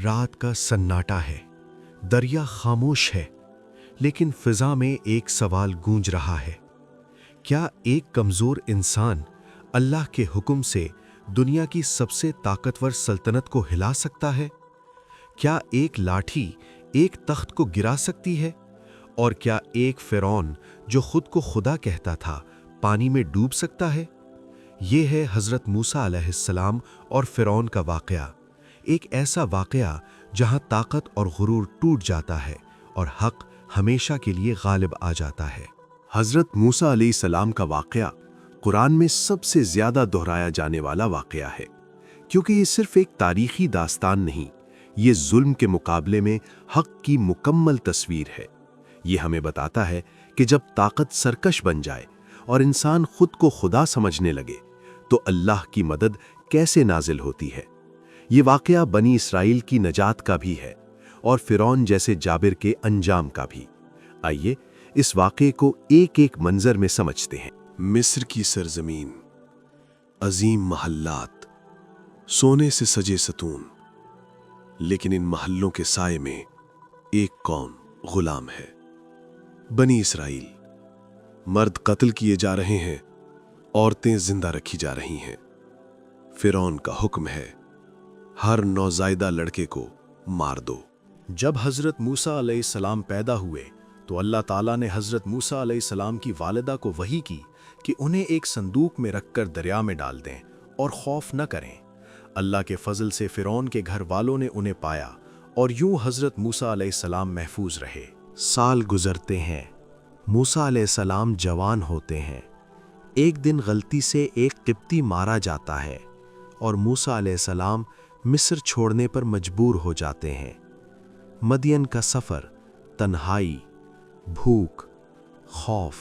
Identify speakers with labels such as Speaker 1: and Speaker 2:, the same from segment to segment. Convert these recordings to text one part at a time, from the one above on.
Speaker 1: رات کا سناٹا ہے، دریا خاموش ہے، لیکن فضا میں ایک سوال گونج رہا ہے۔ کیا ایک کمزور انسان اللہ کے حکم سے دنیا کی سب سے طاقتور سلطنت کو ہلا سکتا ہے؟ کیا ایک لاٹھی ایک تخت کو گرا سکتی ہے؟ اور کیا ایک فرعون جو خود کو خدا کہتا تھا پانی میں ڈوب سکتا ہے؟ یہ ہے حضرت موسیٰ علیہ السلام اور فرعون کا واقعہ، ایک ایسا واقعہ جہاں طاقت اور غرور ٹوٹ جاتا ہے اور حق ہمیشہ کے لیے غالب آ جاتا ہے۔
Speaker 2: حضرت موسیٰ علیہ السلام کا واقعہ قرآن میں سب سے زیادہ دہرایا جانے والا واقعہ ہے، کیونکہ یہ صرف ایک تاریخی داستان نہیں، یہ ظلم کے مقابلے میں حق کی مکمل تصویر ہے۔ یہ ہمیں بتاتا ہے کہ جب طاقت سرکش بن جائے اور انسان خود کو خدا سمجھنے لگے تو اللہ کی مدد کیسے نازل ہوتی ہے۔ یہ واقعہ بنی اسرائیل کی نجات کا بھی ہے اور فرعون جیسے جابر کے انجام کا بھی۔ آئیے اس واقعے کو ایک ایک منظر میں سمجھتے ہیں۔ مصر کی سرزمین، عظیم محلات، سونے سے سجے ستون، لیکن ان محلوں کے سائے میں ایک قوم غلام ہے، بنی اسرائیل۔ مرد قتل کیے جا رہے ہیں، عورتیں زندہ رکھی جا رہی ہیں۔ فرعون کا حکم ہے ہر نوزائیدہ لڑکے کو مار دو۔
Speaker 1: جب حضرت موسیٰ علیہ السلام پیدا ہوئے تو اللہ تعالیٰ نے حضرت موسیٰ علیہ السلام کی والدہ کو وحی کی کہ انہیں ایک صندوق میں رکھ کر دریا میں ڈال دیں اور خوف نہ کریں۔ اللہ کے فضل سے فرعون کے گھر والوں نے انہیں پایا اور یوں حضرت موسیٰ علیہ السلام محفوظ رہے۔ سال گزرتے ہیں، موسیٰ علیہ السلام جوان ہوتے ہیں۔ ایک دن غلطی سے ایک قبطی مارا جاتا ہے اور موسیٰ علیہ السلام مصر چھوڑنے پر مجبور ہو جاتے ہیں۔ مدین کا سفر، تنہائی، بھوک، خوف۔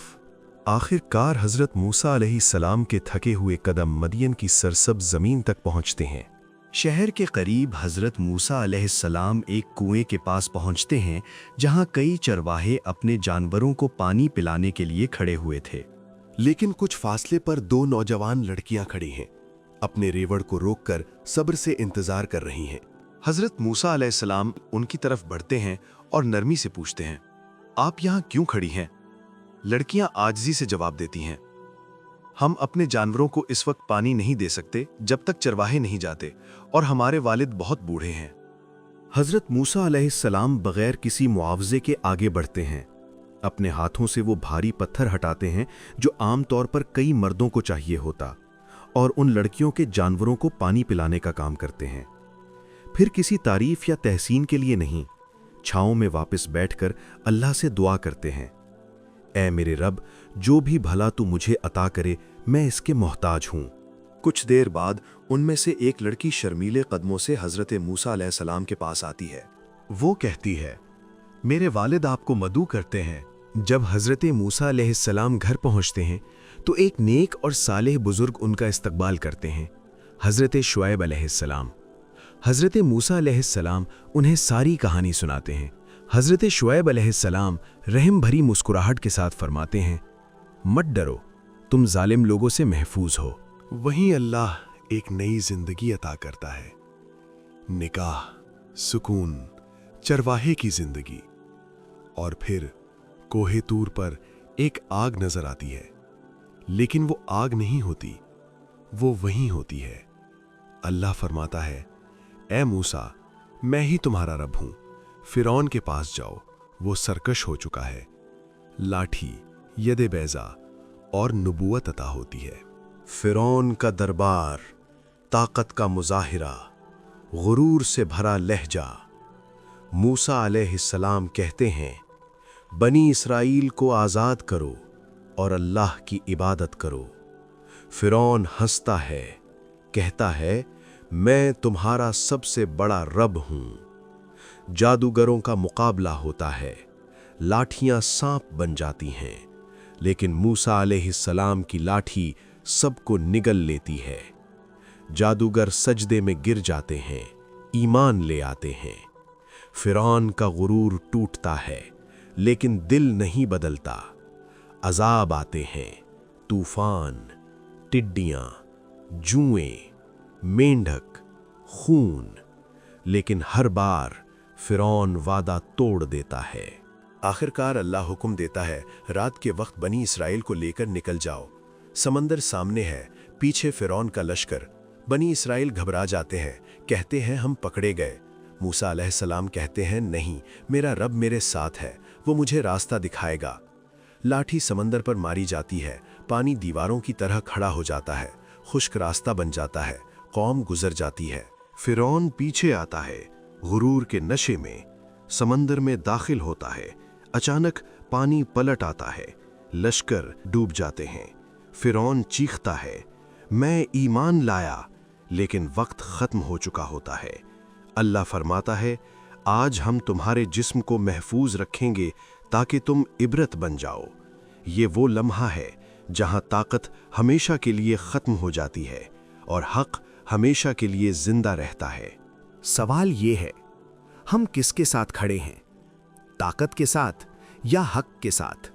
Speaker 1: آخر کار حضرت موسیٰ علیہ السلام کے تھکے ہوئے قدم مدین کی سرسبز زمین تک پہنچتے ہیں۔ شہر کے قریب حضرت موسیٰ علیہ السلام ایک کنویں کے پاس پہنچتے ہیں جہاں کئی چرواہے اپنے جانوروں کو پانی پلانے کے لیے کھڑے ہوئے تھے۔
Speaker 2: لیکن کچھ فاصلے پر دو نوجوان لڑکیاں کھڑی ہیں، اپنے ریوڑ کو روک کر صبر سے انتظار کر رہی ہیں۔
Speaker 1: حضرت موسیٰ علیہ السلام ان کی طرف بڑھتے ہیں اور نرمی سے پوچھتے ہیں، آپ یہاں کیوں کھڑی ہیں؟ لڑکیاں عاجزی سے جواب دیتی ہیں، ہم اپنے جانوروں کو اس وقت پانی نہیں دے سکتے جب تک چرواہے نہیں جاتے، اور ہمارے والد بہت بوڑھے ہیں۔ حضرت موسیٰ علیہ السلام بغیر کسی معاوضے کے آگے بڑھتے ہیں۔ اپنے ہاتھوں سے وہ بھاری پتھر ہٹاتے ہیں جو عام طور پر کئی مردوں کو چاہیے ہوتا، اور ان لڑکیوں کے جانوروں کو پانی پلانے کا کام کرتے ہیں۔ پھر کسی تعریف یا تحسین کے لیے نہیں، چھاؤں میں واپس بیٹھ کر اللہ سے دعا کرتے ہیں، اے میرے رب، جو بھی بھلا تو مجھے عطا کرے، میں اس کے محتاج ہوں۔ کچھ دیر بعد ان میں سے ایک لڑکی شرمیلے قدموں سے حضرت موسیٰ علیہ السلام کے پاس آتی ہے۔ وہ کہتی ہے، میرے والد آپ کو مدعو کرتے ہیں۔ جب حضرت موسیٰ علیہ السلام گھر پہنچتے ہیں تو ایک نیک اور صالح بزرگ ان کا استقبال کرتے ہیں، حضرت شعیب علیہ السلام۔ حضرت موسیٰ علیہ السلام انہیں ساری کہانی سناتے ہیں۔ حضرت شعیب علیہ السلام رحم بھری مسکراہٹ کے ساتھ فرماتے ہیں، مت ڈرو، تم ظالم لوگوں سے محفوظ ہو۔
Speaker 2: وہیں اللہ ایک نئی زندگی عطا کرتا ہے، نکاح، سکون، چرواہے کی زندگی۔ اور پھر کوہ طور پر ایک آگ نظر آتی ہے، لیکن وہ آگ نہیں ہوتی، وہ وہیں ہوتی ہے۔ اللہ فرماتا ہے، اے موسیٰ، میں ہی تمہارا رب ہوں، فرعون کے پاس جاؤ، وہ سرکش ہو چکا ہے۔ لاٹھی، ید بیضا اور نبوت عطا ہوتی ہے۔ فرعون کا دربار، طاقت کا مظاہرہ، غرور سے بھرا لہجہ۔ موسیٰ علیہ السلام کہتے ہیں، بنی اسرائیل کو آزاد کرو اور اللہ کی عبادت کرو۔ فرعون ہنستا ہے، کہتا ہے، میں تمہارا سب سے بڑا رب ہوں۔ جادوگروں کا مقابلہ ہوتا ہے، لاٹھیاں سانپ بن جاتی ہیں، لیکن موسیٰ علیہ السلام کی لاٹھی سب کو نگل لیتی ہے۔ جادوگر سجدے میں گر جاتے ہیں، ایمان لے آتے ہیں۔ فرعون کا غرور ٹوٹتا ہے، لیکن دل نہیں بدلتا۔ عذاب آتے ہیں، طوفان، ٹڈیاں، جوئیں، مینڈھک، خون، لیکن ہر بار فرعون وعدہ توڑ دیتا ہے۔
Speaker 3: آخرکار اللہ حکم دیتا ہے، رات کے وقت بنی اسرائیل کو لے کر نکل جاؤ۔ سمندر سامنے ہے، پیچھے فرعون کا لشکر۔ بنی اسرائیل گھبرا جاتے ہیں، کہتے ہیں ہم پکڑے گئے۔ موسیٰ علیہ السلام کہتے ہیں نہیں، میرا رب میرے ساتھ ہے، وہ مجھے راستہ دکھائے گا۔ لاٹھی سمندر پر ماری جاتی ہے، پانی دیواروں کی طرح کھڑا ہو جاتا ہے، خشک راستہ بن جاتا ہے، قوم گزر جاتی ہے۔
Speaker 2: فرعون پیچھے آتا ہے، غرور کے نشے میں سمندر میں داخل ہوتا ہے۔ اچانک پانی پلٹ آتا ہے، لشکر ڈوب جاتے ہیں۔ فرعون چیختا ہے، میں ایمان لایا، لیکن وقت ختم ہو چکا ہوتا ہے۔ اللہ فرماتا ہے، آج ہم تمہارے جسم کو محفوظ رکھیں گے تاکہ تم عبرت بن جاؤ۔ یہ وہ لمحہ ہے جہاں طاقت ہمیشہ کے لیے ختم ہو جاتی ہے اور حق ہمیشہ کے لیے زندہ رہتا ہے۔
Speaker 4: سوال یہ ہے، ہم کس کے ساتھ کھڑے ہیں؟ طاقت کے ساتھ یا حق کے ساتھ؟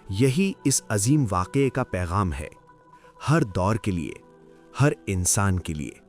Speaker 4: یہی اس عظیم واقعے کا پیغام ہے، ہر دور کے لیے، ہر انسان کے لیے۔